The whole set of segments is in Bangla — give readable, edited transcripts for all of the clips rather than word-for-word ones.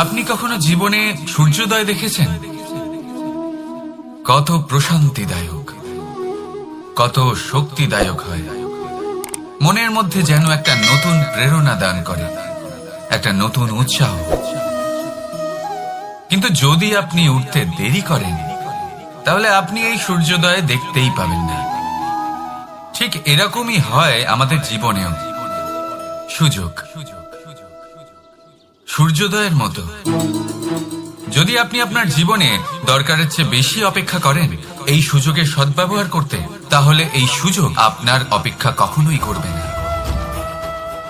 আপনি কখনো জীবনে সূর্যোদয় দেখেছেন? কত প্রশান্তিদায়ক, কত শক্তিদায়ক হয়। মনের মধ্যে যেন একটা নতুন প্রেরণা দান করে, একটা নতুন উৎসাহ। কিন্তু যদি আপনি উঠতে দেরি করেন, তাহলে আপনি এই সূর্যোদয় দেখতেই পাবেন না। ঠিক এরকমই হয় আমাদের জীবনেও। সুযোগ সূর্যোদয়ের মতো। যদি আপনি আপনার জীবনে দরকারের চেয়ে বেশি অপেক্ষা করেন এই সুযোগের সদ্ব্যবহার করতে, তাহলে এই সুযোগ আপনার অপেক্ষা কখনোই করবে না,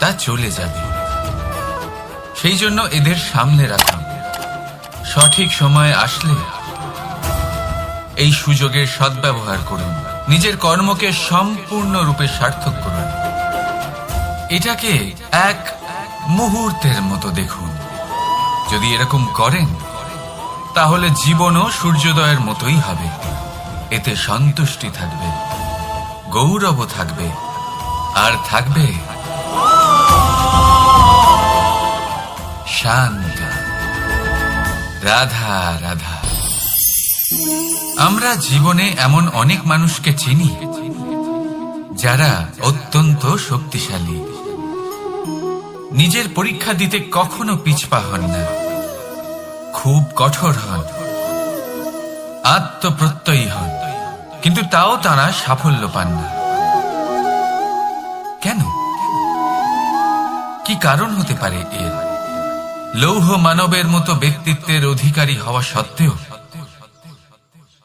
তা চলে যাবে। সেই জন্য এদের সামনে রাখুন। সঠিক সময় আসলে এই সুযোগের সদ্ব্যবহার করুন, নিজের কর্মকে সম্পূর্ণরূপে সার্থক করুন। এটাকে এক মুহূর্তের মতো দেখুন। যদি এরকম করেন, তাহলে জীবনও সূর্যোদয়ের মতোই হবে। এতে সন্তুষ্টি থাকবে, গৌরব থাকবে, আর থাকবে শান্তি। রাধা রাধা। আমরা জীবনে এমন অনেক মানুষকে চিনি যারা অত্যন্ত শক্তিশালী, নিজের পরীক্ষা দিতে কখনো পিছপা হন না, খুব কঠোর হন, আত্মপ্রত্যয়ী হন, কিন্তু তাও তারা সাফল্য পান না। কেন? কি কারণ হতে পারে এর? লৌহ মানবের মতো ব্যক্তিত্বের অধিকারী হওয়া সত্ত্বেও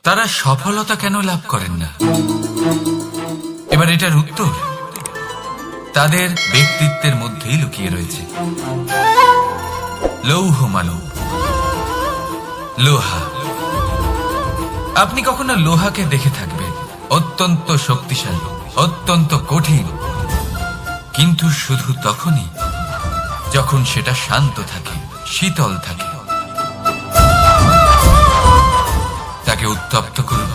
তারা সফলতা কেন লাভ করেন না? এবার এটার উত্তর তাদের ব্যক্তিত্বের মধ্যেই লুকিয়ে রয়েছে। লৌহ মানব, লোহা। আপনি কখনো লোহাকে দেখে থাকবেন, অত্যন্ত শক্তিশালী, অত্যন্ত কঠিন, কিন্তু শুধু তখনই যখন সেটা শান্ত থাকে, শীতল থাকে। তাকে উত্তপ্ত করুন,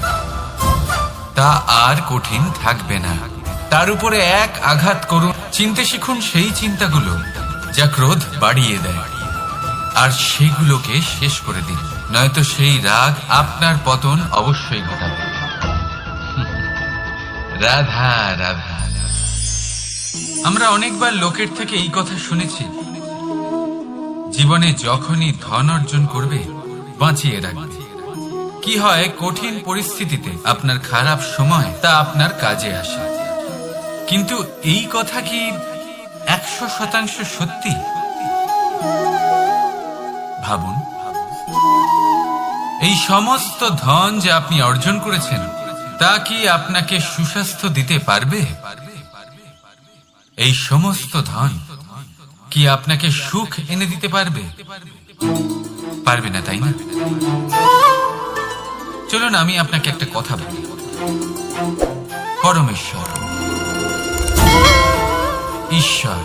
তা আর কঠিন থাকবে না। তার উপরে এক আঘাত করুন, চিনতে শিখুন সেই চিন্তাগুলো যা ক্রোধ বাড়িয়ে দেয়, আর সেগুলোকে শেষ করে দিন, নয়তো সেই রাগ আপনার পতন অবশ্যই ঘটাবে। রাধা রাধা। আমরা অনেকবার লোকের থেকে এই কথা শুনেছি, জীবনে যখনই ধন অর্জন করবে বাঁচিয়ে রাখবে। কি হয়, কঠিন পরিস্থিতিতে আপনার খারাপ সময় তা আপনার কাজে আসে। কিন্তু এই কথা কি 100% সত্যি? ভাবুন, এই সমস্ত ধন যে আপনি অর্জন করেছেন, তা কি আপনাকে সুস্বাস্থ্য দিতে পারবে? এই সমস্ত ধন কি আপনাকে সুখ এনে দিতে পারবে? পারবে না, তাই না? চলুন আমি আপনাকে একটা কথা বলি। পরমেশ্বর, ঈশ্বর,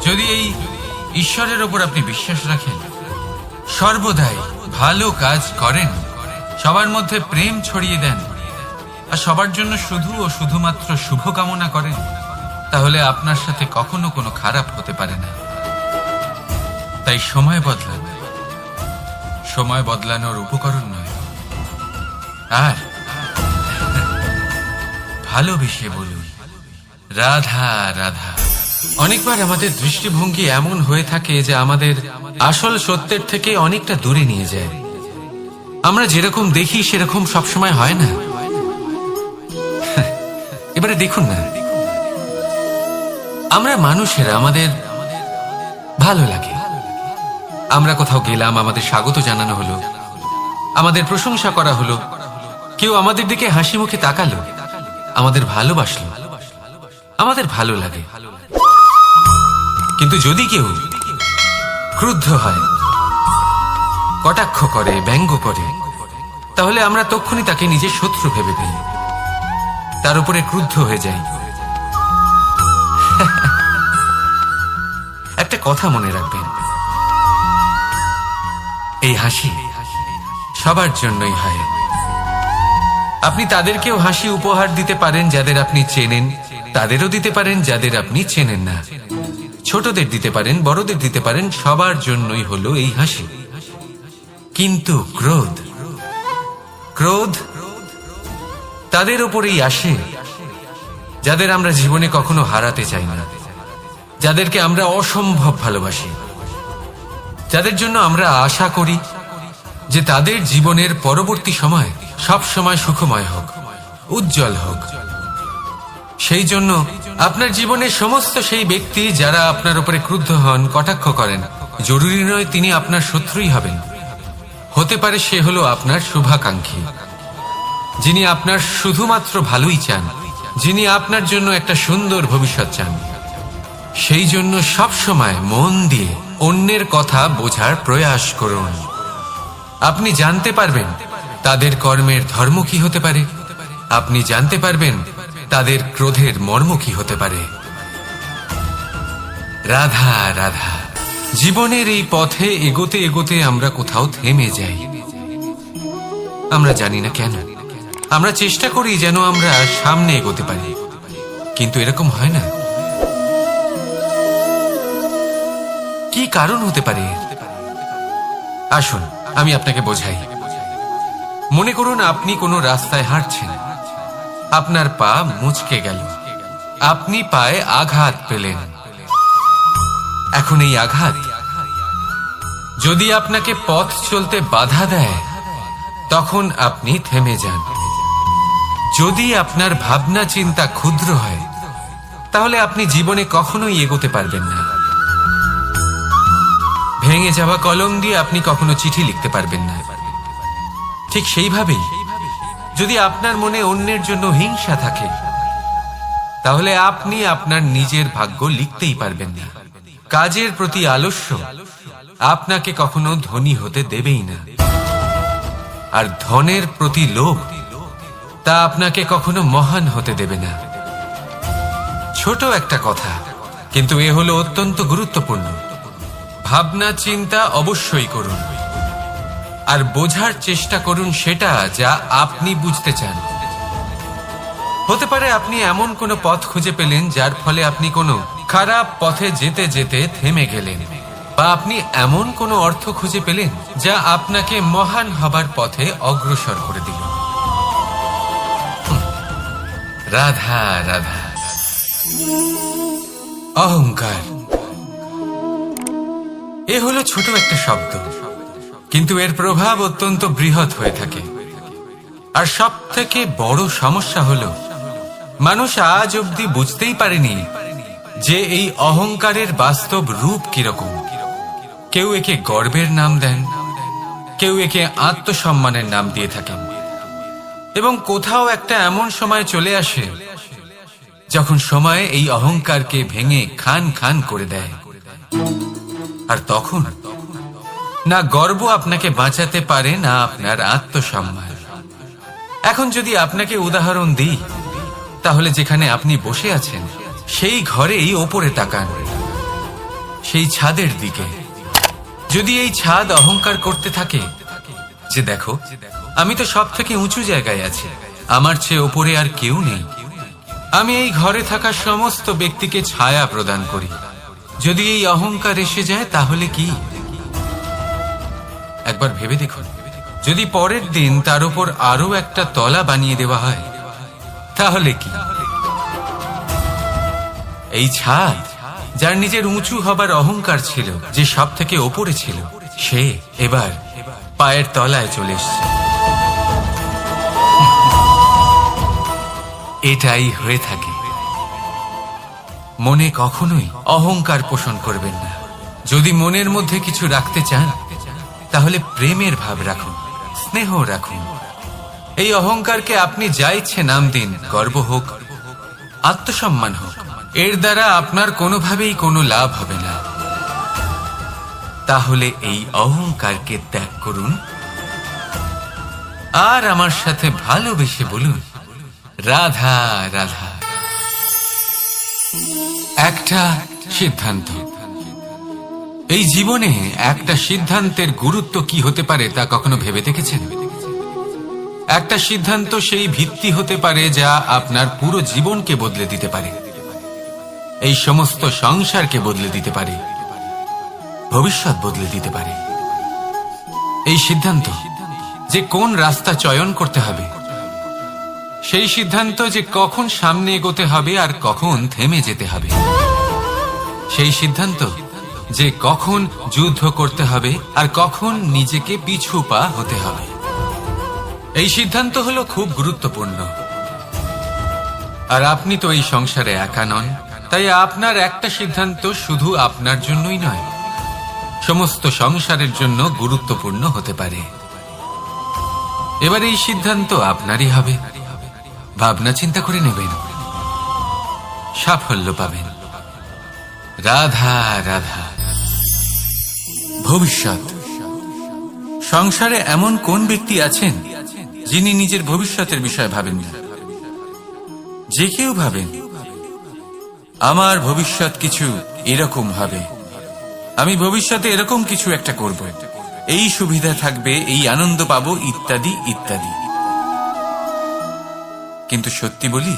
যদি এই ঈশ্বরের ওপর আপনি বিশ্বাস রাখেন, সর্বদাই ভালো কাজ করেন, সবার মধ্যে প্রেম ছড়িয়ে দেন, আর সবার জন্য শুধু ও শুধুমাত্র শুভকামনা করেন, তাহলে আপনার সাথে কখনো কোনো খারাপ হতে পারে না। তাই সময় বদলান, সময় বদলানোর উপকরণ নয়। আর ভালোবেসে বলুন, রাধা রাধা। অনেকবার আমাদের দৃষ্টিভঙ্গি এমন হয়ে থাকে যে আমাদের আসল সত্যের থেকে অনেকটা দূরে নিয়ে যায়। আমরা যেরকম দেখি সেরকম সবসময় হয় না। এবারে দেখুন না, আমরা মানুষেরা, আমাদের ভালো লাগে, আমরা কোথাও গেলাম, আমাদের স্বাগত জানানো হলো, আমাদের প্রশংসা করা হলো, কেউ আমাদের দিকে হাসি মুখে তাকালো, আমাদের ভালোবাসলো, আমাদের ভালো লাগে। কিন্তু যদি কেউ ক্রুদ্ধ হয়, কটাক্ষ করে, ব্যঙ্গ করে, তাহলে আমরা তক্ষুনি তাকে নিজের শত্রু ভেবে ফেলি, তার উপরে ক্রুদ্ধ হয়ে যাই। একটা কথা মনে রাখবেন, এই হাসি সবার জন্যই হয়। আপনি তাদেরকেও হাসি উপহার দিতে পারেন যাদের আপনি চেনেন, তাদেরও দিতে পারেন যাদের আপনি চেনেন না। ছোটদের দিতে পারেন, বড়দের দিতে পারেন, সবার জন্যই হলো এই হাসি। কিন্তু ক্রোধ, ক্রোধ তাদের উপরেই আসে যাদের আমরা জীবনে কখনো হারাতে চাই না, যাদেরকে আমরা অসম্ভব ভালোবাসি, যাদের জন্য আমরা আশা করি যে তাদের জীবনের পরবর্তী সময় সব সময় সুখময় হোক, উজ্জ্বল হোক। সেই জন্য আপনার জীবনের সমস্ত সেই ব্যক্তি যারা আপনার উপরে ক্রুদ্ধ হন, কটাক্ষ করেন, জরুরি নয় তিনি আপনার শত্রুই হবেন। হতে পারে সে হলো আপনার শুভাকাঙ্ক্ষী, যিনি আপনার শুধুমাত্র ভালোই চান, যিনি আপনার জন্য একটা সুন্দর ভবিষ্যৎ চান। সেই জন্য সব সময় মন দিয়ে অন্যের কথা বোঝার প্রয়াস করুন। আপনি জানতে পারবেন তাদের কর্মের ধর্ম কি হতে পারে, আপনি জানতে পারবেন তাদের ক্রোধের মর্ম কি হতে পারে। রাধা রাধা। জীবনের এই পথে এগোতে এগোতে আমরা কোথাও থেমে যাই, আমরা জানি না কেন। আমরা চেষ্টা করি যেন আমরা সামনে এগোতে পারি, কিন্তু এরকম হয় না। কি কারণ হতে পারে? আসুন আমি আপনাকে বোঝাই। মনে করুন আপনি কোনো রাস্তায় হাঁটছেন, আপনার পা মুচকে গেল, আপনি পায়ে আঘাত পেলেন। এখন এই আঘাত যদি আপনাকে পথ চলতে বাধা দেয়, তখন আপনি থেমে যান। যদি আপনার ভাবনা চিন্তা ক্ষুদ্র হয়, তাহলে আপনি জীবনে কখনোই এগোতে পারবেন না। ভেঙে যাওয়া কলম দিয়ে আপনি কখনো চিঠি লিখতে পারবেন না। ঠিক সেইভাবেই যদি আপনার মনে অন্যের জন্য হিংসা থাকে, তাহলে আপনি আপনার নিজের ভাগ্য লিখতেই পারবেন না। কাজের প্রতি আলস্য আপনাকে কখনো ধনী হতে দেবেই না, আর ধনের প্রতি লোভ তা আপনাকে কখনো মহান হতে দেবে না। ছোট একটা কথা, কিন্তু এ হলো অত্যন্ত গুরুত্বপূর্ণ। ভাবনা চিন্তা অবশ্যই করুন, আর বোঝার চেষ্টা করুন সেটা যা আপনি বুঝতে চান। হতে পারে আপনি এমন কোনো পথ খুঁজে পেলেন যার ফলে আপনি কোনো খারাপ পথে যেতে যেতে থেমে গেলেন, বা আপনি এমন কোনো অর্থ খুঁজে পেলেন যা আপনাকে মহান হবার পথে অগ্রসর করে দিল। রাধা রাধা। অহংকার এ হলো ছোট একটা শব্দ, কিন্তু এর প্রভাব অত্যন্ত বৃহৎ হয়ে থাকে। আর সব থেকে বড় সমস্যা হলো মানুষ আজ অব্দি বুঝতেই পারেনি যে এই অহংকারের বাস্তব রূপ কিরকম। কেউ একে গর্বের নাম দেন, কেউ একে আত্মসম্মানের নাম দিয়ে থাকেন, এবং কোথাও একটা এমন সময় চলে আসে যখন সময় এই অহংকারকে ভেঙে খান খান করে দেয়। আর তখন না গর্ব আপনাকে বাঁচাতে পারে, না আপনার আত্মসম্মান। এখন যদি আপনাকে উদাহরণ দিই, তাহলে যেখানে আপনি বসে আছেন সেই ঘরেই ওপরে তাকান, সেই ছাদের দিকে। যদি এই ছাদ অহংকার করতে থাকে যে দেখো আমি তো সব থেকে উঁচু জায়গায় আছি, আমার চেয়ে ওপরে আর কেউ নেই, আমি এই ঘরে থাকা সমস্ত ব্যক্তিকে ছায়া প্রদান করি, যদি এই অহংকার এসে যায় তাহলে কি? একবার ভেবে দেখুন, যদি পরের দিন তার উপর আরো একটা তলা বানিয়ে দেওয়া হয় তাহলে কি? এই ছাদ যার নিজের উঁচু হবার অহংকার ছিল, যে সব থেকে ওপরে ছিল, সে এবার পায়ের তলায় চলে এসছে। এটাই হয়ে থাকে। মনে কখনোই অহংকার পোষণ করবেন না। যদি মনের মধ্যে কিছু রাখতে চান, তাহলে প্রেমের ভাব রাখুন, স্নেহ রাখুন। এই অহংকারকে আপনি যা ইচ্ছে নাম দিন, গর্ব হোক, আত্মসম্মান হোক, এর দ্বারা আপনার কোনোভাবেই কোনো লাভ হবে না। তাহলে এই অহংকারকে ত্যাগ করুন, আর আমার সাথে ভালোবেসে বলুন রাধা রাধা। একটা সিদ্ধান্ত। এই জীবনে একটা সিদ্ধান্তের গুরুত্ব কি হতে পারে তা কখনো ভেবে দেখেছেন? একটা সিদ্ধান্ত সেই ভিত্তি হতে পারে যা আপনার পুরো জীবনকে বদলে দিতে পারে। এই সমস্ত সংসারকে বদলে দিতে পারে, ভবিষ্যৎ বদলে দিতে পারে। এই সিদ্ধান্ত যে কোন রাস্তা চয়ন করতে হবে, সেই সিদ্ধান্ত যে কখন সামনে এগোতে হবে আর কখন থেমে যেতে হবে, সেই সিদ্ধান্ত যে কখন যুদ্ধ করতে হবে আর কখন নিজেকে পিছু পা হতে হবে, এই সিদ্ধান্ত হলো খুব গুরুত্বপূর্ণ। আর আপনি তো এই সংসারে একা নন, তাই আপনার একটা সিদ্ধান্ত শুধু আপনার জন্যই নয়, সমস্ত সংসারের জন্য গুরুত্বপূর্ণ হতে পারে। এবার এই সিদ্ধান্ত আপনারই হবে। ভাবনা চিন্তা করে নেবেন, সাফল্য পাবেন। রাধা রাধা। ভবিষ্যৎ। সংসারে এমন কোন ব্যক্তি আছেন যিনি নিজের ভবিষ্যতের বিষয়ে ভাবেন না? যে কেউ ভাবেন আমার ভবিষ্যৎ কিছু এরকম হবে, আমি ভবিষ্যতে এরকম কিছু একটা করব, এই সুবিধা থাকবে, এই আনন্দ পাবো, ইত্যাদি ইত্যাদি। কিন্তু সত্যি বলি,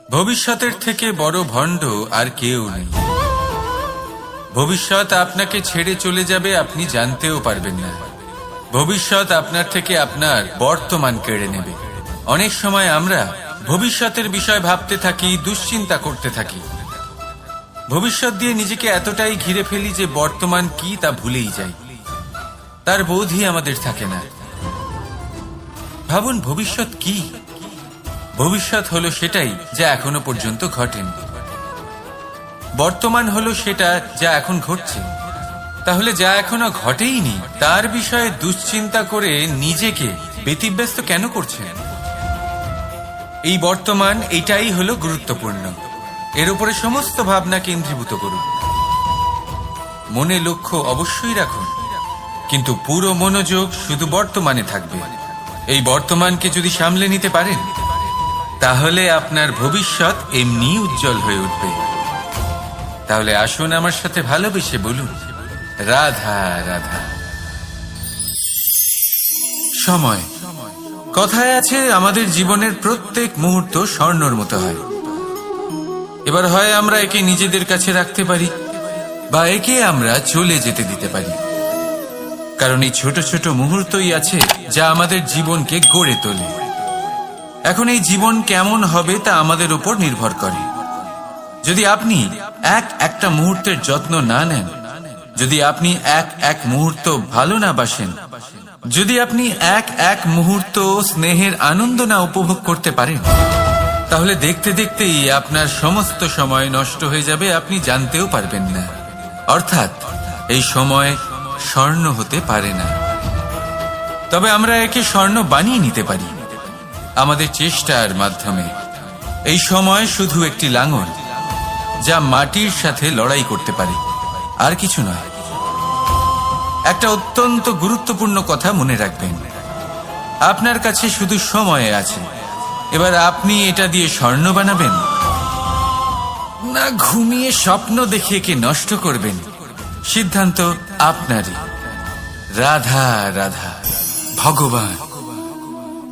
ভবিষ্যতের থেকে বড় ভণ্ড আর কেউ নেই। ভবিষ্যৎ আপনাকে ছেড়ে চলে যাবে, আপনি জানতেও পারবেন না। ভবিষ্যৎ আপনার থেকে আপনার বর্তমান কেড়ে নেবে। অনেক সময় আমরা ভবিষ্যতের বিষয় ভাবতে থাকি, দুশ্চিন্তা করতে থাকি। ভবিষ্যৎ দিয়ে নিজেকে এতটাই ঘিরে ফেলি যে বর্তমান কি তা ভুলেই যাই, তার বোধই আমাদের থাকে না। ভাবুন, ভবিষ্যৎ কি? ভবিষ্যৎ হলো সেটাই যা এখনো পর্যন্ত ঘটেনি। বর্তমান হলো সেটা যা এখন ঘটছে। তাহলে যা এখনো ঘটেইনি তার বিষয়ে দুশ্চিন্তা করে নিজেকে ব্যতিব্যস্ত কেন করছেন? এই বর্তমান, এটাই হলো গুরুত্বপূর্ণ। এর উপরে সমস্ত ভাবনা কেন্দ্রীভূত করুন। মনে লক্ষ্য অবশ্যই রাখুন, কিন্তু পুরো মনোযোগ শুধু বর্তমানে থাকবে। এই বর্তমানকে যদি সামলে নিতে পারেন, তাহলে আপনার ভবিষ্যৎ এমনি উজ্জ্বল হয়ে উঠবে। তাহলে আসুন আমার সাথে ভালোবেসে বলুন, রাধা রাধা। সময়। কথায় আছে, আমাদের জীবনের প্রত্যেক মুহূর্ত স্বর্ণের মতো হয়। এবার হয় আমরা একে নিজেদের কাছে রাখতে পারি, বা একে আমরা চলে যেতে দিতে পারি। কারণ এই ছোট ছোট মুহূর্তই আছে যা আমাদের জীবনকে গড়ে তোলে। এখন এই জীবন কেমন হবে তা আমাদের উপর নির্ভর করে। যদি আপনি একটা মুহূর্তের যত্ন না নেন, যদি আপনি এক মুহূর্ত ভালো না বাসেন, যদি আপনি এক মুহূর্ত স্নেহের আনন্দ না উপভোগ করতে পারেন, তাহলে দেখতে দেখতেই আপনার সমস্ত সময় নষ্ট হয়ে যাবে, আপনি জানতেও পারবেন না। অর্থাৎ এই সময় স্বর্ণ হতে পারে না। তবে আমরা একে স্বর্ণ বানিয়ে নিতে পারি আমাদের চেষ্টার মাধ্যমে। এই সময় শুধু একটি লাঙল যা মাটির সাথে লড়াই করতে পারে, আর কিছু নয়। একটা অত্যন্ত গুরুত্বপূর্ণ কথা মনে রাখবেন, আপনার কাছে শুধু সময় আছে। এবার আপনি এটা দিয়ে স্বর্ণ বানাবেন, না ঘুমিয়ে স্বপ্ন দেখে একে নষ্ট করবেন, সিদ্ধান্ত আপনারই। রাধা রাধা। ভগবান।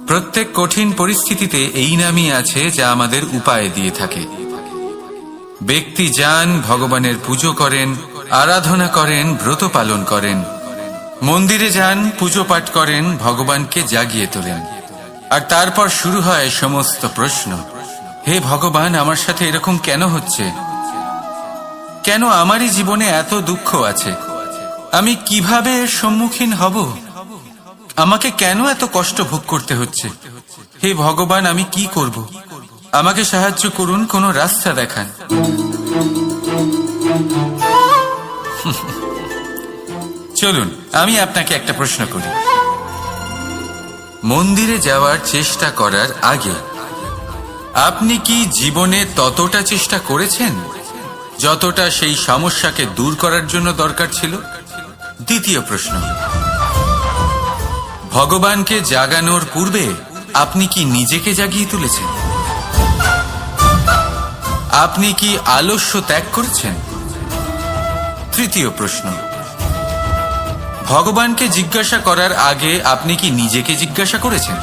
প্রত্যেক কঠিন পরিস্থিতিতে এই নামই আছে যা আমাদের উপায় দিয়ে থাকে। ব্যক্তি যান, ভগবানের পুজো করেন, আরাধনা করেন, ব্রত পালন করেন, মন্দিরে যান, পুজো পাঠ করেন, ভগবানকে জাগিয়ে তোলেন। আর তারপর শুরু হয় সমস্ত প্রশ্ন। হে ভগবান, আমার সাথে এরকম কেন হচ্ছে? কেন আমারই জীবনে এত দুঃখ আছে? আমি কিভাবে এর সম্মুখীন হব? আমাকে কেন এত কষ্ট ভোগ করতে হচ্ছে? হে ভগবান, আমি কি করব? আমাকে সাহায্য করুন, কোনো রাস্তা দেখান। চলুন আমি আপনাকে একটা প্রশ্ন করি। মন্দিরে যাওয়ার চেষ্টা করার আগে আপনি কি জীবনে ততটা চেষ্টা করেছেন যতটা সেই সমস্যাকে দূর করার জন্য দরকার ছিল? দ্বিতীয় প্রশ্ন, ভগবানকে জাগানোর পূর্বে আপনি কি নিজেকে জাগিয়ে তুলেছেন? আপনি কি আলস্য ত্যাগ করেছেন? তৃতীয় প্রশ্ন, ভগবানকে জিজ্ঞাসা করার আগে আপনি কি নিজেকে জিজ্ঞাসা করেছেন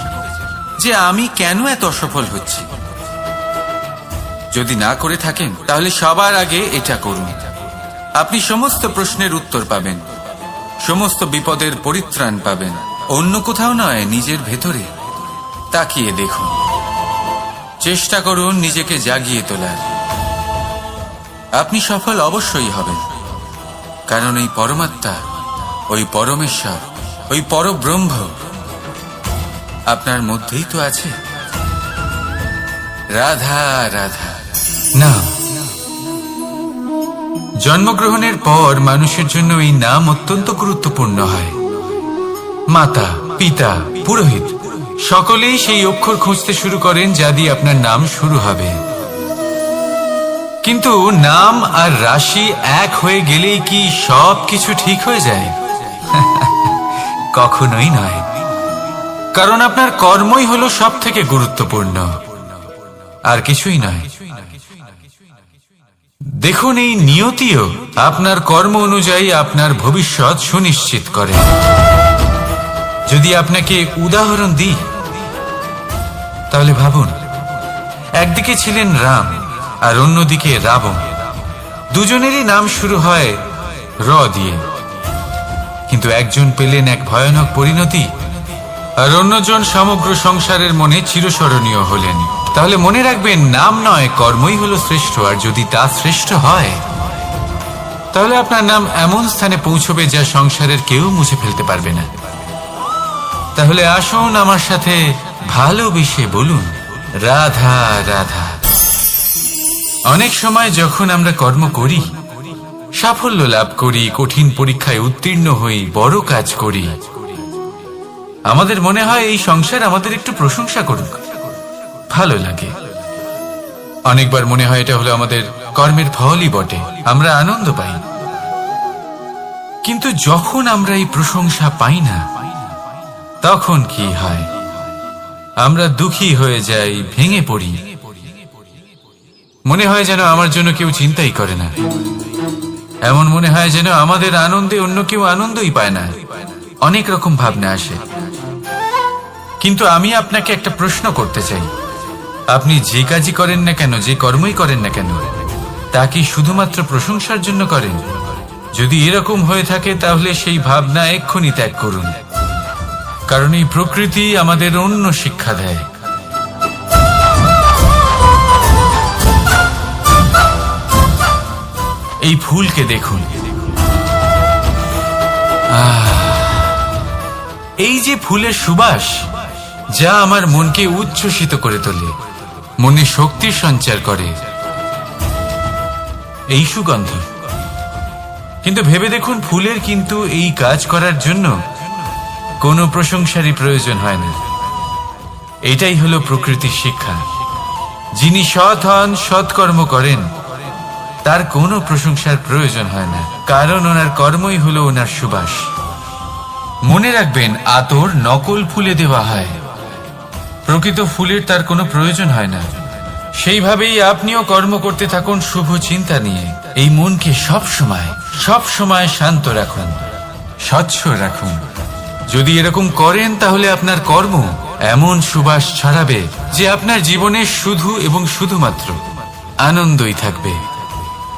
যে আমি কেন এত অসফল হচ্ছি? যদি না করে থাকেন তাহলে সবার আগে এটা করুন। আপনি সমস্ত প্রশ্নের উত্তর পাবেন, সমস্ত বিপদের পরিত্রাণ পাবেন। অন্য কোথাও নয়, নিজের ভেতরে তাকিয়ে দেখুন। চেষ্টা করুন নিজেকে জাগিয়ে তোলার। আপনি সফল অবশ্যই হবেন, কারণ এই পরমাত্মা, ওই পরমেশ্বর, ওই পরব্রহ্ম আপনার মধ্যেই তো আছে। রাধা রাধা। নাম। জন্মগ্রহণের পর মানুষের জন্য এই নাম অত্যন্ত গুরুত্বপূর্ণ হয়। মাতা, পিতা, পুরোহিত সকলেই সেই অক্ষর খুঁজতে শুরু করেন যা দিয়ে আপনার নাম শুরু হবে। কিন্তু নাম আর রাশি এক হয়ে গেলেই কি সব কিছু ঠিক হয়ে যায়? কখনোই নয়, কারণ আপনার কর্মই হলো সব থেকে গুরুত্বপূর্ণ, আর কিছুই নয়। দেখুন, এই নিয়তিও আপনার কর্ম অনুযায়ী আপনার ভবিষ্যৎ সুনিশ্চিত করে। যদি আপনাকে উদাহরণ দিই তাহলে ভাবুন, একদিকে ছিলেন রাম আর অন্যদিকে রাবণ। দুজনেরই নাম শুরু হয় র দিয়ে, কিন্তু একজন পেলেন এক ভয়ানক পরিণতি আর অন্যজন সমগ্র সংসারের মনে চিরস্মরণীয় হলেন। তাহলে মনে রাখবেন, নাম নয়, কর্মই হলো শ্রেষ্ঠ। আর যদি তা শ্রেষ্ঠ হয় তাহলে আপনার নাম এমন স্থানে পৌঁছবে যা সংসারের কেউ মুছে ফেলতে পারবে না। তাহলে আসুন আমার সাথে ভালোবেসে বলুন, রাধা রাধা। অনেক সময় যখন আমরা কর্ম করি, সাফল্য লাভ করি, কঠিন পরীক্ষায় উত্তীর্ণ হই, বড় কাজ করি, আমাদের মনে হয় এই সংসার আমাদের একটু প্রশংসা করুক, ভালো লাগে। অনেকবার মনে হয় এটা হলো আমাদের কর্মের ফলই বটে, আমরা আনন্দ পাই। কিন্তু যখন আমরা এই প্রশংসা পাই না, তখন কি হয়? আমরা দুঃখী হয়ে যাই, ভেঙে পড়ি। মনে হয় যেন আমার জন্য কেউ চিন্তাই করে না। এমন মনে হয় যেন আমাদের আনন্দে অন্য কেউ আনন্দই পায় না। অনেক রকম ভাবনা আসে। কিন্তু আমি আপনাকে একটা প্রশ্ন করতে চাই, আপনি যে কাজই করেন না কেন, যে কর্মই করেন না কেন, তা কি শুধুমাত্র প্রশংসার জন্য করেন? যদি এরকম হয়ে থাকে তাহলে সেই ভাবনা এক্ষুনি ত্যাগ করুন, কারণ এই প্রকৃতি আমাদের অন্য শিক্ষা দেয়। এই ফুলকে দেখুন, এই যে ফুলের সুবাস, যা আমার মনকে উচ্ছ্বসিত করে তোলে, মনে শক্তির সঞ্চার করে, এই সুগন্ধ। কিন্তু ভেবে দেখুন, ফুলের কিন্তু এই কাজ করার জন্য কোনো প্রশংসারই প্রয়োজন হয় না। এটাই হলো প্রকৃতির শিক্ষা। যিনি সৎ হন, সৎকর্ম করেন, তার কোনো প্রশংসার প্রয়োজন হয় না, কারণ ওনার কর্মই হলো ওনার সুবাস। মনে রাখবেন, আতর নকল ফুলে দেওয়া হয়, প্রকৃত ফুলের তার কোনো প্রয়োজন হয় না। সেইভাবেই আপনিও কর্ম করতে থাকুন শুভ চিন্তা নিয়ে। এই মনকে সব সময় শান্ত রাখুন, স্বচ্ছ রাখুন। যদি এরকম করেন তাহলে আপনার কর্ম এমন সুবাস ছড়াবে যে আপনার জীবনে শুধু এবং শুধুমাত্র আনন্দই থাকবে।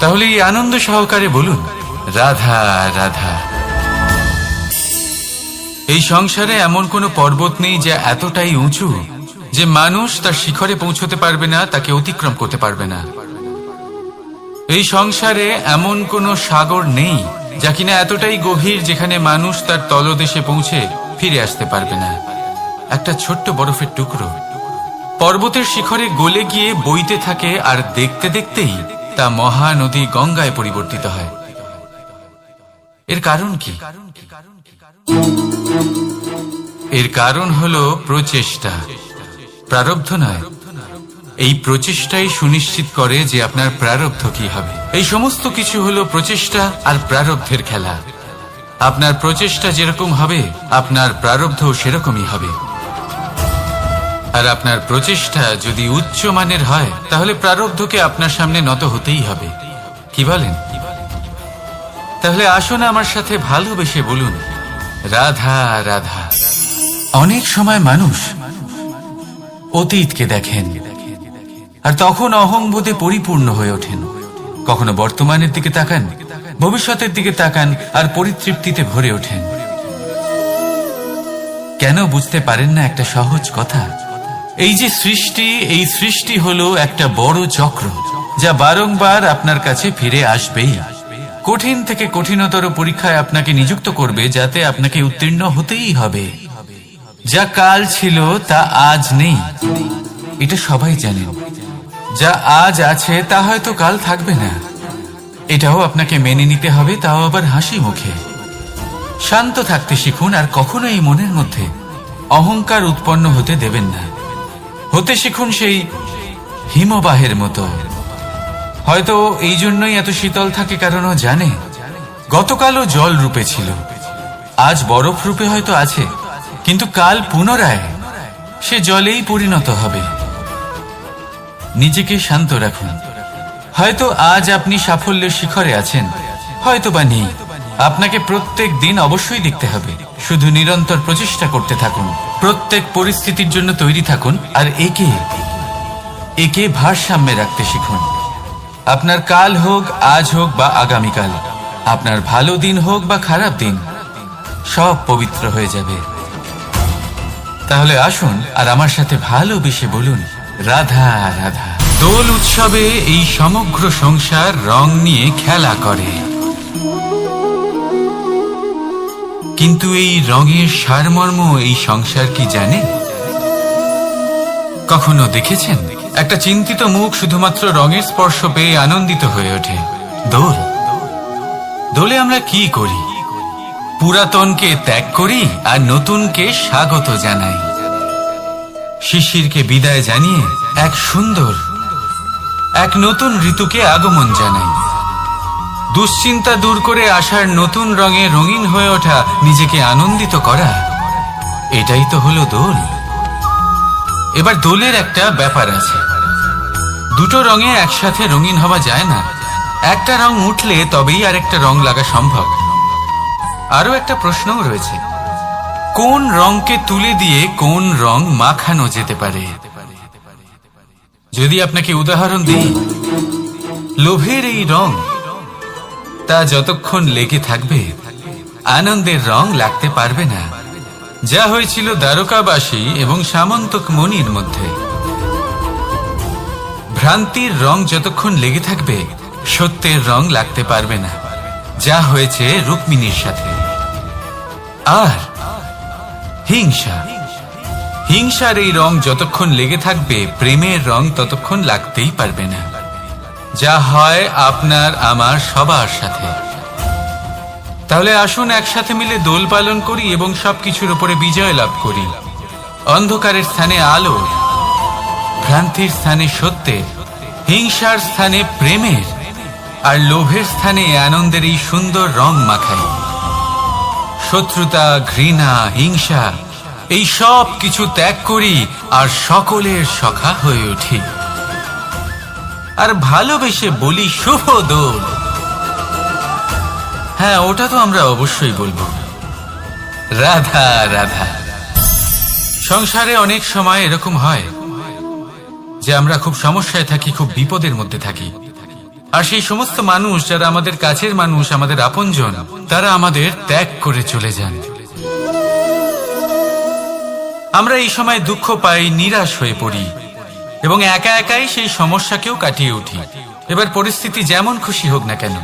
তাহলে এই আনন্দ সহকারে বলুন, রাধা রাধা। এই সংসারে এমন কোনো পর্বত নেই যা এতটাই উঁচু যে মানুষ তার শিখরে পৌঁছতে পারবে না, তাকে অতিক্রম করতে পারবে না। এই সংসারে এমন কোনো সাগর নেই যা কিনা এতটাই গভীর যেখানে মানুষ তার তলদেশে পৌঁছে ফিরে আসতে পারবে না। একটা ছোট্ট বরফের টুকরো পর্বতের শিখরে গলে গিয়ে বইতে থাকে, আর দেখতে দেখতেই তা মহানদী গঙ্গায় পরিবর্তিত হয়। এর কারণ কি? এর কারণ হলো প্রচেষ্টা, প্রারব্ধ নয়। এই প্রচেষ্টাই সুনিশ্চিত করে যে আপনার প্রারব্ধ কি হবে। এই সমস্ত কিছু হলো প্রচেষ্টা আর প্রারব্ধের খেলা। আপনার প্রচেষ্টা যেরকম হবে, আপনার প্রারব্ধও সেরকমই হবে। আর আপনার প্রচেষ্টা যদি উচ্চ মানের হয়, তাহলে প্রারব্ধকে আপনার সামনে নত হতেই হবে। কি বলেন? তাহলে আসুন আমার সাথে ভালোবেসে বলুন, রাধা রাধা। অনেক সময় মানুষ অতীতকে দেখেন, আর তখন অহংবোধে পরিপূর্ণ হয়ে ওঠেন। কখনো বর্তমানের দিকে তাকান, ভবিষ্যতের দিকে তাকান, আর পরিতৃপ্তিতে ভরে ওঠেন। কেন বুঝতে পারেন না একটা সহজ কথা? এই যে সৃষ্টি, এই সৃষ্টি হলো একটা বড় চক্র, যা বারংবার আপনার কাছে ফিরে আসবেই। কঠিন থেকে কঠিনতর পরীক্ষায় আপনাকে নিযুক্ত করবে, যাতে আপনাকে উত্তীর্ণ হতেই হবে। যা কাল ছিল তা আজ নেই, এটা সবাই জানেন। যা আজ আছে তা হয়তো কাল থাকবে না, এটাও আপনাকে মেনে নিতে হবে, তাও আবার হাসি মুখে। শান্ত থাকতে শিখুন, আর কখনো এই মনের মধ্যে অহংকার উৎপন্ন হতে দেবেন না। হতে শিখুন সেই হিমবাহের মতো। হয়তো এই জন্যই এত শীতল থাকে, কারণ ও জানে গতকালও জল রূপে ছিল, আজ বরফ রূপে হয়তো আছে, কিন্তু কাল পুনরায় সে জলেই পরিণত হবে। নিজেকে শান্ত রাখুন। হয়তো আজ আপনি সাফল্যের শিখরে আছেন, হয়তো বা নেই। আপনাকে প্রত্যেক দিন অবশ্যই দেখতে হবে। শুধু নিরন্তর প্রচেষ্টা করতে থাকুন, প্রত্যেক পরিস্থিতির জন্য তৈরি থাকুন, আর একে ভারসাম্যে রাখতে শিখুন। আপনার কাল হোক, আজ হোক বা আগামীকাল, আপনার ভালো দিন হোক বা খারাপ দিন, সব পবিত্র হয়ে যাবে। তাহলে আসুন আর আমার সাথে ভালোবেসে বলুন, রাধা রাধা। দোল উৎসবে এই সমগ্র সংসার রং নিয়ে খেলা করে, কিন্তু এই রঙের সারমর্ম এই সংসার কি জানে? কখনো দেখেছেন একটা চিন্তিত মুখ শুধুমাত্র রঙের স্পর্শ পেয়ে আনন্দিত হয়ে ওঠে? দোলে আমরা কি করি? পুরাতনকে ত্যাগ করি আর নতুনকে স্বাগত জানাই। শিশিরকে বিদায় জানিয়ে এক নতুন ঋতুকে আগমন জানাই। দুশ্চিন্তা দূর করে আসার নতুন রঙে রঙিন হয়ে ওঠা, নিজেকে আনন্দিত করা, এটাই তো হলো দোল। এবার দোলের একটা ব্যাপার আছে, দুটো রঙে একসাথে রঙিন হওয়া যায় না। একটা রং উঠলে তবেই আর একটা রং লাগা সম্ভব। আরো একটা প্রশ্নও রয়েছে, কোন রংকে তুলে দিয়ে কোন রং মাখানো যেতে পারে? যদি আপনাকে উদাহরণ দিই, লোভের এই রং, তা যতক্ষণ লেগে থাকবে আনন্দের রং লাগতে পারবে না। যা হয়েছিল দ্বারকাবাসী এবং সামন্তক মণির মধ্যে। ভ্রান্তির রং যতক্ষণ লেগে থাকবে সত্যের রং লাগতে পারবে না, যা হয়েছে রুক্মিণীর সাথে। আর হিংসার এই রং যতক্ষণ লেগে থাকবে প্রেমের রং ততক্ষণ লাগতেই পারবে না, যা হয় আপনার আমার সবার সাথে। তাহলে আসুন একসাথে মিলে দোল পালন করি এবং সবকিছুর উপরে বিজয় লাভ করি। অন্ধকারের স্থানে আলো, ভ্রান্তির স্থানে সত্যের, হিংসার স্থানে প্রেমের, আর লোভের স্থানে আনন্দের এই সুন্দর রং মাখাই। শত্রুতা, ঘৃণা, হিংসা, এই সব কিছু ত্যাগ করি আর সকলের সখা হয়ে উঠি। আর ভালোবেসে বলি, শুভ দোল। হ্যাঁ, ওটা তো আমরা অবশ্যই বলবো, রাধা রাধা। সংসারে অনেক সময় এরকম হয় যে আমরা খুব সমস্যায় থাকি, খুব বিপদের মধ্যে থাকি। আর সেই সমস্ত মানুষ যারা আমাদের কাছের মানুষ, আমাদের আপনজন, তারা আমাদের ত্যাগ করে চলে যান। আমরা এই সময় দুঃখ পাই, নিরাশ হয়ে পড়ি এবং একা একাই সেই সমস্যাকেও কাটিয়ে উঠি। এবার পরিস্থিতি যেমন খুশি হোক না কেন,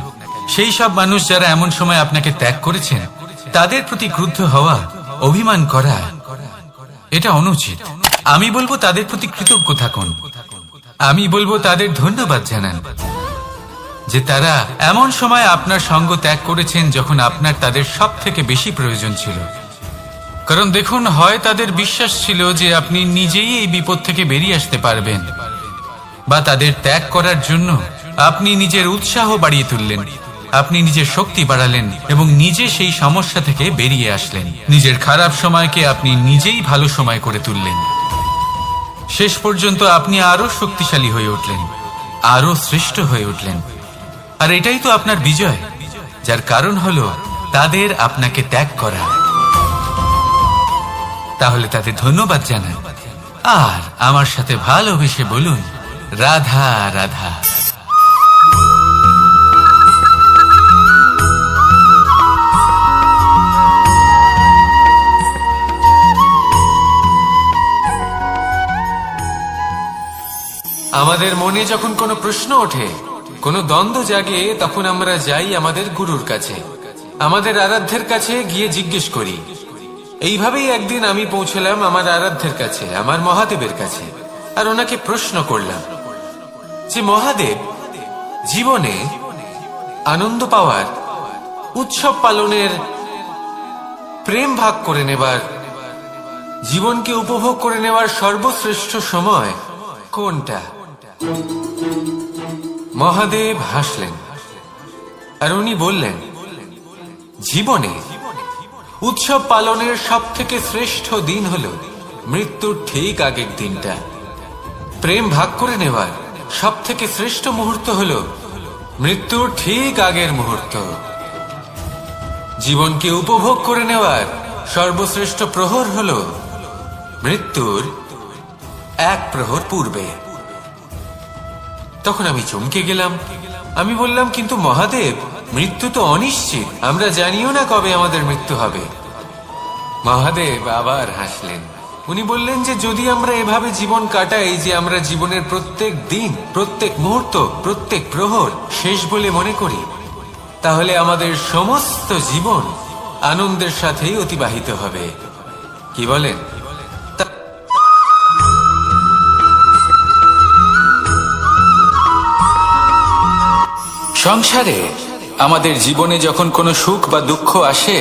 সেই সব মানুষ যারা এমন সময় আপনাকে ত্যাগ করেছেন, তাদের প্রতি ক্রুদ্ধ হওয়া, অভিমান করা, এটা অনুচিত। আমি বলবো তাদের প্রতি কৃতজ্ঞ থাকুন। আমি বলবো তাদের ধন্যবাদ জানান যে তারা এমন সময় আপনার সঙ্গ ত্যাগ করেছেন যখন আপনার তাদের সব থেকে বেশি প্রয়োজন ছিল। কারণ দেখুন, হয় তাদের বিশ্বাস ছিল যে আপনি নিজেই এই বিপদ থেকে বেরিয়ে আসতে পারবেন, বা তাদের ত্যাগ করার জন্য আপনি নিজের উৎসাহ বাড়িয়ে তুললেন, আপনি নিজের শক্তি বাড়ালেন এবং নিজে সেই সমস্যা থেকে বেরিয়ে আসলেন। নিজের খারাপ সময়কে আপনি নিজেই ভালো সময় করে তুললেন। শেষ পর্যন্ত আপনি আরো শক্তিশালী হয়ে উঠলেন, আরো শ্রেষ্ঠ হয়ে উঠলেন। আর এটাই তো আপনার বিজয়, যার কারণ হলো তাদের আপনাকে ত্যাগ করা। তাহলে তাদের ধন্যবাদ জানান আর আমার সাথে ভালোবেসে বলুন, রাধা রাধা। আমাদের মনে যখন কোনো প্রশ্ন ওঠে, কোনো দ্বন্দ্ব জাগে, তখন আমরা যাই আমাদের গুরুর কাছে, আমাদের আরাধ্যের কাছে গিয়ে জিজ্ঞেস করি। এইভাবেই একদিন আমি পৌঁছলাম আমার আরাধ্যের কাছে, আমার মহাদেবের কাছে, আর ওনাকে প্রশ্ন করলাম যে মহাদেব, জীবনে আনন্দ পাওয়ার, উৎসব পালনের, প্রেম ভাগ করে নেবার, জীবনকে উপভোগ করে নেওয়ার সর্বশ্রেষ্ঠ সময় কোনটা? মহাদেব হাসলেন আর উনি বললেন, জীবনে উৎসব পালনের সব থেকে শ্রেষ্ঠ দিন হল মৃত্যুর ঠিক আগের দিনটা। প্রেম ভাগ করে নেওয়ার সব থেকে শ্রেষ্ঠ মুহূর্ত হল মৃত্যুর ঠিক আগের মুহূর্ত। জীবনকে উপভোগ করে নেওয়ার সর্বশ্রেষ্ঠ প্রহর হল মৃত্যুর এক প্রহর পূর্বে। তখন আমি চমকে গেলাম। আমি বললাম, কিন্তু মহাদেব, মৃত্যু তো অনিশ্চিত, আমরা জানিও না কবে আমাদের মৃত্যু হবে। মহাদেব আবার হাসলেন। উনি বললেন যে যদি আমরা এভাবে জীবন কাটাই যে আমরা জীবনের প্রত্যেক দিন, প্রত্যেক মুহূর্ত, প্রত্যেক প্রহর শেষ বলে মনে করি, তাহলে আমাদের সমস্ত জীবন আনন্দের সাথেই অতিবাহিত হবে। কি বলেন? সংসারে আমাদের জীবনে যখন কোনো সুখ বা দুঃখ আসে,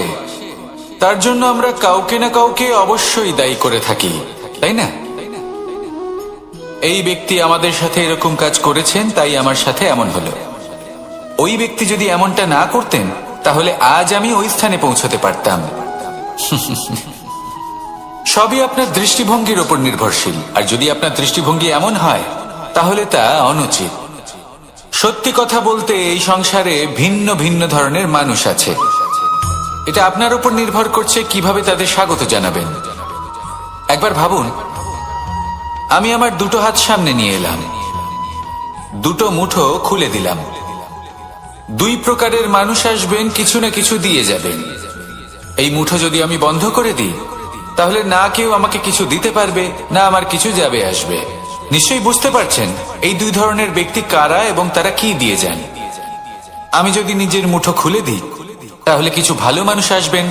তার জন্য আমরা কাউকে না কাউকে অবশ্যই দায়ী করে থাকি, তাই না? এই ব্যক্তি আমাদের সাথে এরকম কাজ করেছেন, তাই আমার সাথে এমন হলো। ওই ব্যক্তি যদি এমনটা না করতেন, তাহলে আজ আমি ওই স্থানে পৌঁছতে পারতাম। সবই আপনার দৃষ্টিভঙ্গির ওপর নির্ভরশীল, আর যদি আপনার দৃষ্টিভঙ্গি এমন হয়, তাহলে তা অনুচিত। সত্যি কথা বলতে, এই সংসারে ভিন্ন ভিন্ন ধরনের মানুষ আছে। এটা আপনার উপর নির্ভর করছে কিভাবে তাদের স্বাগত জানাবেন। একবার ভাবুন, আমি আমার দুটো হাত সামনে নিয়ে এলাম, দুটো মুঠো খুলে দিলাম। দুই প্রকারের মানুষ আসবেন, কিছু না কিছু দিয়ে যাবেন। এই মুঠো যদি আমি বন্ধ করে দিই, তাহলে না কেউ আমাকে কিছু দিতে পারবে, না আমার কিছু যাবে আসবে। নিশ্চয়ই বুঝতে পারছেন এই দুই ধরনের ব্যক্তি কারা এবং তারা কি দিয়ে যান। আমি যদি নিজের মুঠো খুলে দিই, তাহলে কিছু ভালো মানুষ আসবেন,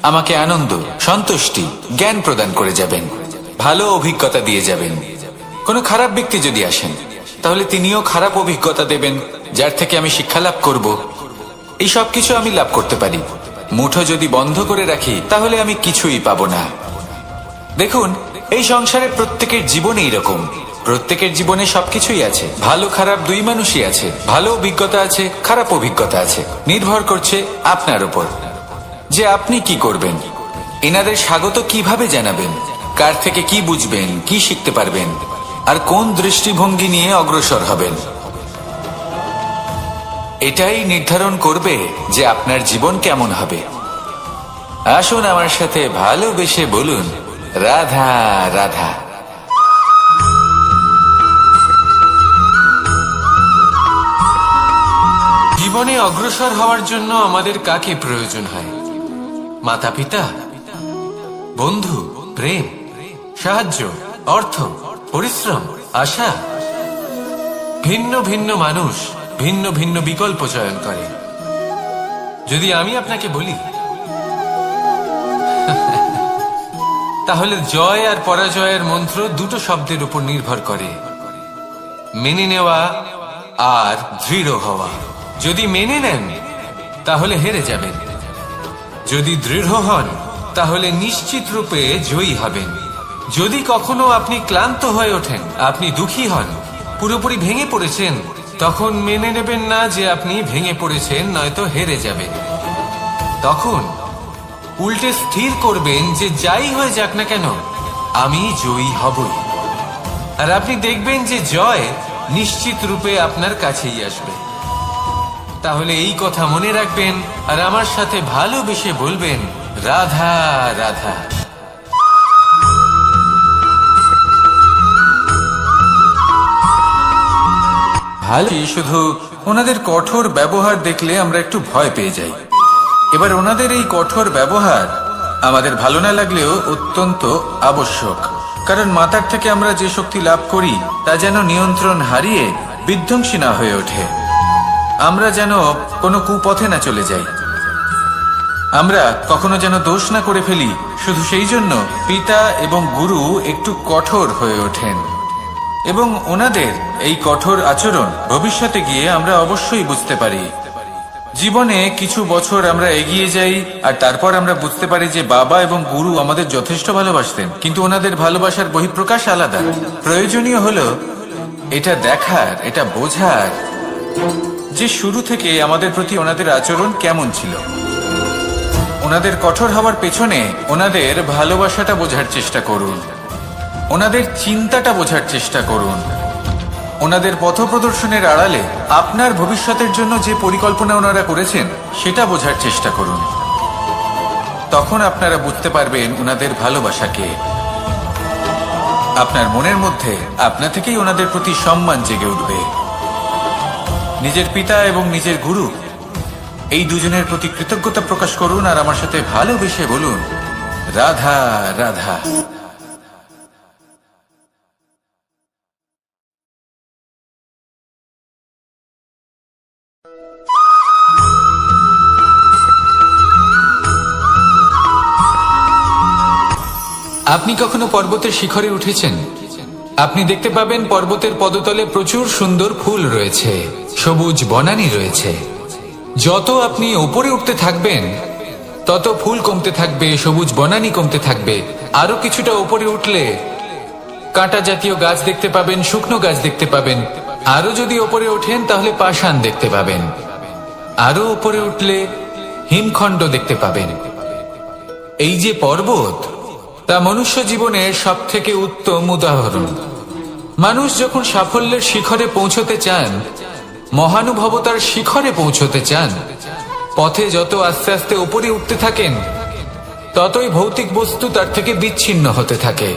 আমাকে আনন্দ, সন্তুষ্টি, জ্ঞান প্রদান করে যাবেন, ভালো অভিজ্ঞতা দিয়ে যাবেন। কোনো খারাপ ব্যক্তি যদি আসেন, তাহলে তিনিও খারাপ অভিজ্ঞতা দেবেন, যার থেকে আমি শিক্ষা লাভ করব। এই সব কিছু আমি লাভ করতে পারি। মুঠো যদি বন্ধ করে রাখি, তাহলে আমি কিছুই পাবো না। দেখুন, এই সংসারে প্রত্যেকের জীবনে এরকম। প্রত্যেকের জীবনে সবকিছুই আছে, ভালো খারাপ দুই মানুষই আছে, ভালো অভিজ্ঞতা আছে, খারাপ অভিজ্ঞতা আছে। নির্ভর করছে আপনার উপর যে আপনি কি করবেন, এনাদের স্বাগত কিভাবে জানাবেন, কার থেকে কি বুঝবেন, কি শিখতে পারবেন, আর কোন দৃষ্টিভঙ্গি নিয়ে অগ্রসর হবেন। এটাই নির্ধারণ করবে যে আপনার জীবন কেমন হবে। আসুন আমার সাথে ভালোবেসে বলুন, রাধা রাধা। জীবনে অগ্রসর হওয়ার জন্য আমাদের কাকে প্রয়োজন হয়? মাতা পিতা, বন্ধু, প্রেম, সাহায্য, অর্থ, পরিশ্রম, আশা। ভিন্ন ভিন্ন মানুষ ভিন্ন ভিন্ন বিকল্প চয়ন করে। যদি আমি আপনাকে বলি, তাহলে জয় আর পরাজয়ের মন্ত্র দুটো শব্দের উপর নির্ভর করে, মেনে নেওয়া আর দৃঢ় হওয়া। যদি মেনে নেন, তাহলে হেরে যাবেন। যদি দৃঢ় হন, তাহলে নিশ্চিত রূপে জয়ী হবেন। যদি কখনো আপনি ক্লান্ত হয়ে ওঠেন, আপনি দুঃখী হন, পুরোপুরি ভেঙে পড়েছেন, তখন মেনে নেবেন না যে আপনি ভেঙে পড়েছেন, নয়তো হেরে যাবেন। তখন উল্টে স্থির করবেন যে যাই হয়ে যাক না কেন, আমি জয়ী হবই। আর আপনি দেখবেন যে জয় নিশ্চিত রূপে আপনার কাছেই আসবে। তাহলে এই কথা মনে রাখবেন আর আমার সাথে ভালোবেসে বলবেন, রাধা রাধা। ভালো, শুধু ওনাদের কঠোর ব্যবহার দেখলে আমরা একটু ভয় পেয়ে যাই। এবার ওনাদের এই কঠোর ব্যবহার আমাদের ভালো না লাগলেও অত্যন্ত আবশ্যক, কারণ মাতার থেকে আমরা যে শক্তি লাভ করি তা যেন নিয়ন্ত্রণ হারিয়ে বিধ্বংসী না হয়ে ওঠে, আমরা যেন কোনো কুপথে না চলে যাই, আমরা কখনো যেন দোষ না করে ফেলি। শুধু সেই জন্য পিতা এবং গুরু একটু কঠোর হয়ে ওঠেন, এবং ওনাদের এই কঠোর আচরণ ভবিষ্যতে গিয়ে আমরা অবশ্যই বুঝতে পারি। জীবনে কিছু বছর আমরা এগিয়ে যাই আর তারপর আমরা বুঝতে পারি যে বাবা এবং গুরু আমাদের যথেষ্ট ভালোবাসতেন, কিন্তু ওনাদের ভালোবাসার বহিঃপ্রকাশ আলাদা। প্রয়োজনীয় হলো এটা দেখার, এটা বোঝার যে শুরু থেকে আমাদের প্রতি ওনাদের আচরণ কেমন ছিল। ওনাদের কঠোর হওয়ার পেছনে ওনাদের ভালোবাসাটা বোঝার চেষ্টা করুন, ওনাদের চিন্তাটা বোঝার চেষ্টা করুন, ওনাদের পথপ্রদর্শনের আড়ালে আপনার ভবিষ্যতের জন্য যে পরিকল্পনা ওনারা করেছেন সেটা বোঝার চেষ্টা করুন। তখন আপনারা বুঝতে পারবেন ওনাদের ভালোবাসাকে। আপনার মনের মধ্যে আপনা থেকেই ওনাদের প্রতি সম্মান জেগে উঠবে। নিজের পিতা এবং নিজের গুরু এই দুজনের প্রতি কৃতজ্ঞতা প্রকাশ করুন আর আমার সাথে ভালোবেসে বলুন, রাধা রাধা। আপনি কখনো পর্বতের শিখরে উঠেছেন? আপনি দেখতে পাবেন পর্বতের পদতলে প্রচুর সুন্দর ফুল রয়েছে, সবুজ বনানী রয়েছে। যত আপনি উপরে উঠতে থাকবেন তত ফুল কমতে থাকবে, সবুজ বনানী কমতে থাকবে। আরো কিছুটা উপরে উঠলে কাঁটা জাতীয় গাছ দেখতে পাবেন, শুকনো গাছ দেখতে পাবেন। আরো যদি উপরে ওঠেন তাহলে পাষাণ দেখতে পাবেন। আরো উপরে উঠলে হিমখণ্ড দেখতে পাবেন। এই যে পর্বত, তা মনুষ্য জীবনের সব থেকে উত্তম উদাহরণ। মানুষ যখন সাফল্যের শিখরে পৌঁছতে চান, মহানুভবতার শিখরে পৌঁছতে চান, পথে যত আস্তে আস্তে উপরে উঠতে থাকেন ততই ভৌতিক বস্তু তার থেকে বিচ্ছিন্ন হতে থাকে।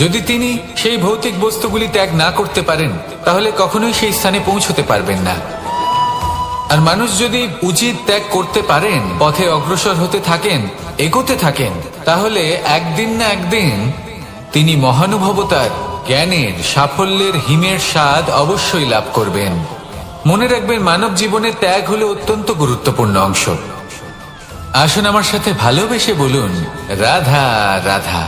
যদি তিনি সেই ভৌতিক বস্তুগুলি ত্যাগ না করতে পারেন তাহলে কখনোই সেই স্থানে পৌঁছতে পারবেন না। আর মানুষ যদি উচিত ত্যাগ করতে পারেন, পথে অগ্রসর হতে থাকেন, এগোতে থাকেন, তাহলে একদিন না একদিন তিনি মহানুভবতার, জ্ঞানের, সাফল্যের হিমের স্বাদ অবশ্যই লাভ করবেন। মনে রাখবেন, মানব জীবনে ত্যাগ হলো অত্যন্ত গুরুত্বপূর্ণ অংশ। আসুন আমার সাথে ভালোবেসে বলুন, রাধা রাধা।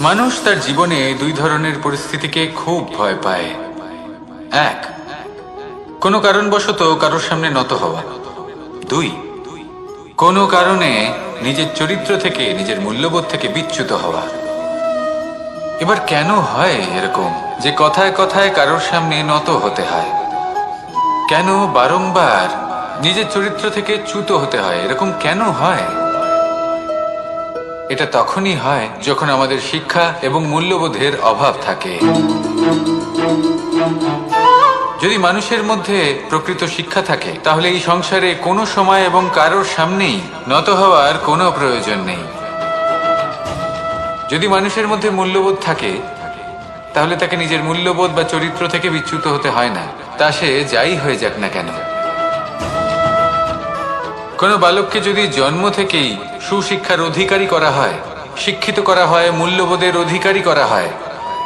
মানুষ তার জীবনে দুই ধরনের পরিস্থিতিকে খুব ভয় পায়। এক, কোনো কারণবশত কারোর সামনে নত হওয়া। দুই, কোনো কারণে নিজের চরিত্র থেকে, নিজের মূল্যবোধ থেকে বিচ্যুত হওয়া। এবার কেন হয় এরকম যে কথায় কথায় কারোর সামনে নত হতে হয়? কেন বারংবার নিজের চরিত্র থেকে চ্যুত হতে হয়? এরকম কেন হয়? এটা তখনই হয় যখন আমাদের শিক্ষা এবং মূল্যবোধের অভাব থাকে। যদি মানুষের মধ্যে প্রকৃত শিক্ষা থাকে তাহলে এই সংসারে কোনো সময় এবং কারোর সামনেই নত হওয়ার কোনো প্রয়োজন নেই। যদি মানুষের মধ্যে মূল্যবোধ থাকে তাহলে তাকে নিজের মূল্যবোধ বা চরিত্র থেকে বিচ্যুত হতে হয় না, তা সে যাই হয়ে যাক না কেন। কোনো বালককে যদি জন্ম থেকেই সুশিক্ষার অধিকারী করা হয়, শিক্ষিত করা হয়, মূল্যবোধের অধিকারী করা হয়,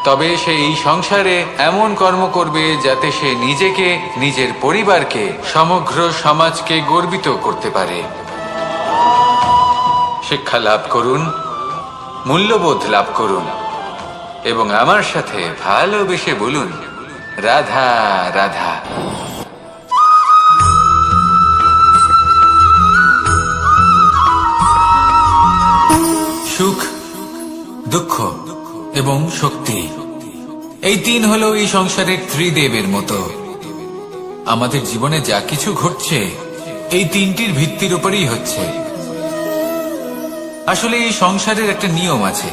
তবে সে এই সংসারে এমন কর্ম করবে যাতে সে নিজেকে, নিজের পরিবারকে, সমগ্র সমাজকে গর্বিত করতে পারে। শিক্ষা লাভ করুন, মূল্যবোধ লাভ করুন এবং আমার সাথে ভালোবেসে বলুন, রাধা রাধা। সুখ, দুঃখ এবং শক্তি, এই তিন হলো এই সংসারের ত্রিদেবের মতো। আমাদের জীবনে যা কিছু ঘটছে এই তিনটির ভিত্তির উপরেই হচ্ছে। আসলে এই সংসারের একটা নিয়ম আছে,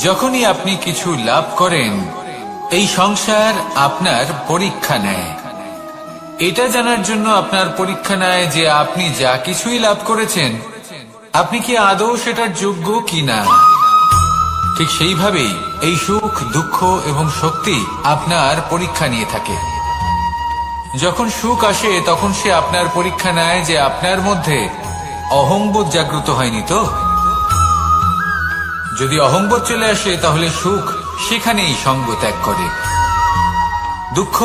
যখনই আপনি কিছু লাভ করেন এই সংসার আপনার পরীক্ষা নেয়। এটা জানার জন্য আপনার পরীক্ষা নেয় যে আপনি যা কিছুই লাভ করেছেন আপনি কি আদৌ সেটার যোগ্য কিনা। ঠিক সেইভাবেই এই সুখ, দুঃখ এবং শক্তি আপনার পরীক্ষা নিয়ে থাকে। যখন সুখ আসে তখন সে আপনার পরীক্ষা নেয় যে আপনার মধ্যে অহংবোধ জাগ্রত হয়নি তো। যদি অহংবোধ চলে আসে তাহলে সুখ সেখানেই সঙ্গ ত্যাগ করে। দুঃখ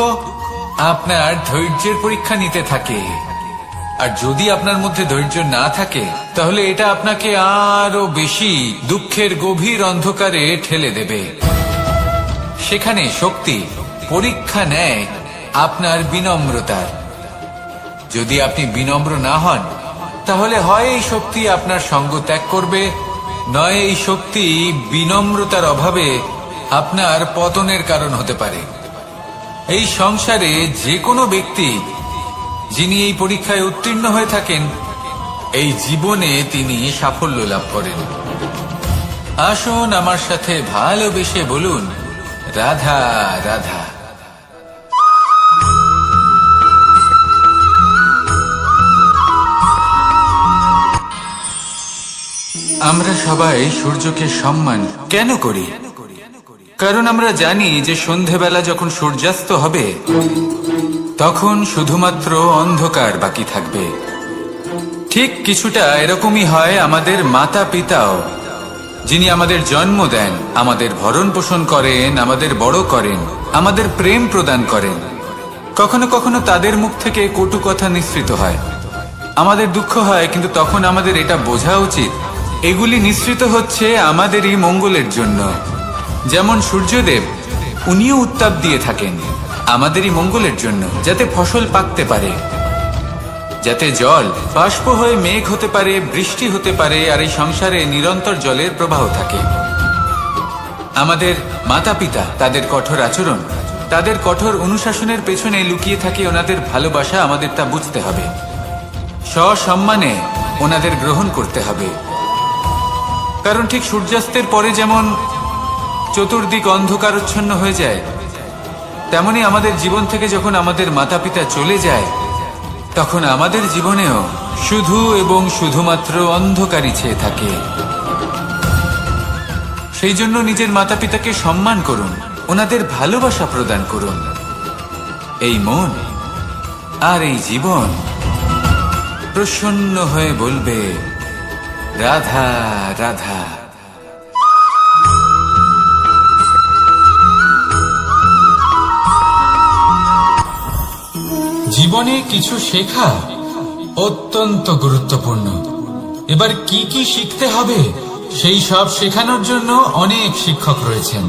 আপনার ধৈর্যের পরীক্ষা নিতে থাকে, আর যদি আপনার মধ্যে ধৈর্য না থাকে তাহলে এটা আপনাকে আরো বেশি দুঃখের গভীর অন্ধকারে ঠেলে দেবে। সেখানে শক্তি পরীক্ষা নেয় আপনার বিনম্রতার। যদি আপনি বিনম্র না হন তাহলে হয় এই শক্তি আপনার সঙ্গ ত্যাগ করবে, নয় এই শক্তি বিনম্রতার অভাবে আপনার পতনের কারণ হতে পারে। এই সংসারে যে কোনো ব্যক্তি যিনি এই পরীক্ষায় উত্তীর্ণ হয়ে থাকেন, এই জীবনে তিনি সাফল্য লাভ করেন। আসুন আমার সাথে ভালোবেসে বলুন, রাধা রাধা। আমরা সবাই সূর্যকে সম্মান কেন করি? কারণ আমরা জানি যে সন্ধেবেলা যখন সূর্যাস্ত হবে তখন শুধুমাত্র অন্ধকার বাকি থাকবে। ঠিক কিছুটা এরকমই হয় আমাদের মাতা পিতাও, যিনি আমাদের জন্ম দেন, আমাদের ভরণ পোষণ করেন, আমাদের বড় করেন, আমাদের প্রেম প্রদান করেন। কখনো কখনো তাদের মুখ থেকে কটু কথা নিঃসৃত হয়, আমাদের দুঃখ হয়, কিন্তু তখন আমাদের এটা বোঝা উচিত এগুলি নিঃসৃত হচ্ছে আমাদেরই মঙ্গলের জন্য। যেমন সূর্যদেব, উনিও উত্তাপ দিয়ে থাকেন আমাদেরই মঙ্গলের জন্য, যাতে ফসল পাকতে পারে, যাতে জল বাষ্প হয়ে মেঘ হতে পারে, বৃষ্টি হতে পারে, আর এই সংসারে নিরন্তর জলের প্রবাহ থাকে। আমাদের মাতা পিতা, তাদের কঠোর আচরণ, তাদের কঠোর অনুশাসনের পেছনে লুকিয়ে থাকে ওনাদের ভালোবাসা। আমাদের তা বুঝতে হবে, সসম্মানে ওনাদের গ্রহণ করতে হবে। কারণ ঠিক সূর্যাস্তের পরে যেমন চতুর্দিক অন্ধকারচ্ছন্ন হয়ে যায়, তেমনি আমাদের জীবন থেকে যখন আমাদের মাতা পিতা চলে যায় তখন আমাদের জীবনেও শুধু এবং শুধুমাত্র অন্ধকারই ছেয়ে থাকে। সেই জন্য নিজের মাতা পিতাকে সম্মান করুন, ওনাদের ভালোবাসা প্রদান করুন। এই মন আর এই জীবন প্রসন্ন হয়ে বলবে, রাধা রাধা। জীবনে কিছু শেখা অত্যন্ত গুরুত্বপূর্ণ। এবার কি কি শিখতে হবে সেই সব শেখানোর জন্য অনেক শিক্ষক রয়েছেন,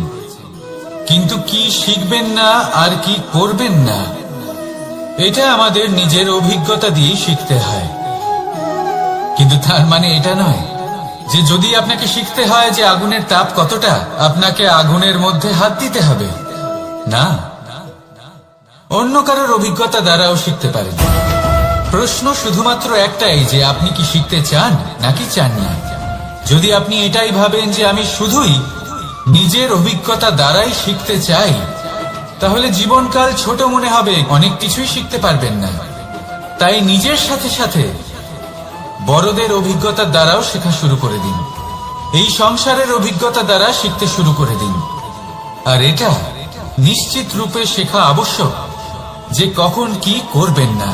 কিন্তু কি শিখবেন না আর কি করবেন না এটা আমাদের নিজের অভিজ্ঞতা দিয়ে শিখতে হয়। কিন্তু তার মানে এটা নয় যে যদি আপনাকে শিখতে হয় যে আগুনের তাপ কতটা, আপনাকে আগুনের মধ্যে হাত দিতে হবে। না, অন্য কারোর অভিজ্ঞতা দ্বারাও শিখতে পারেন। প্রশ্ন শুধুমাত্র একটাই যে আপনি কি শিখতে চান নাকি চান না। যদি আপনি এটাই ভাবেন যে আমি শুধুই নিজের অভিজ্ঞতা দ্বারাই শিখতে চাই, তাহলে জীবনকাল ছোট মনে হবে, অনেক কিছুই শিখতে পারবেন না। তাই নিজের সাথে সাথে বড়দের অভিজ্ঞতার দ্বারাও শেখা শুরু করে দিন। এই সংসারের অভিজ্ঞতা দ্বারা শিখতে শুরু করে দিন। আর এটা নিশ্চিত রূপে শেখা আবশ্যক যে কখন কি করবেন না,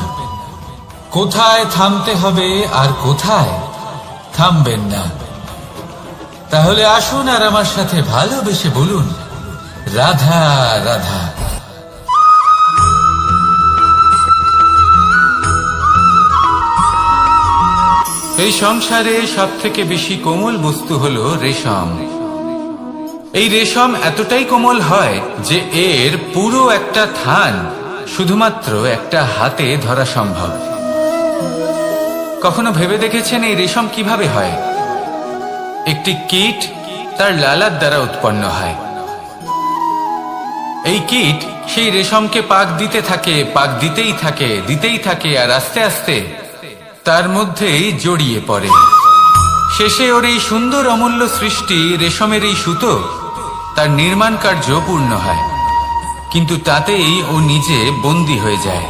কোথায় থামতে হবে আর কোথায় থামবেন না। তাহলে আসুন আর আমার সাথে ভালোবেসে বলুন, রাধা রাধা। এই সংসারে সব থেকে বেশি কোমল বস্তু হলো রেশম। এই রেশম এতটাই কোমল হয় যে এর পুরো একটা থান শুধুমাত্র একটা হাতে ধরা সম্ভব। কখনো ভেবে দেখেছেন এই রেশম কিভাবে হয়? একটি কীট তার লালার দ্বারা উৎপন্ন হয়। এই কীট সেই রেশমকে পাক দিতে থাকে, পাক দিতেই থাকে, দিতেই থাকে, আর আস্তে আস্তে তার মধ্যেই জড়িয়ে পড়ে। শেষে ওর এই সুন্দর অমূল্য সৃষ্টি রেশমের এই সুতো তার নির্মাণ কার্য পূর্ণ হয়, কিন্তু তাতেই ও নিজে বন্দী হয়ে যায়।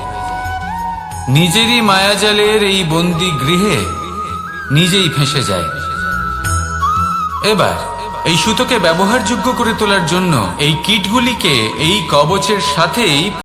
নিজেরই মায়াজালের এই বন্দী গৃহে নিজেই ফেঁসে যায়। এবার এই সুতোকে ব্যবহারযোগ্য করে তোলার জন্য এই কিটগুলিকে এই কবচের সাথেই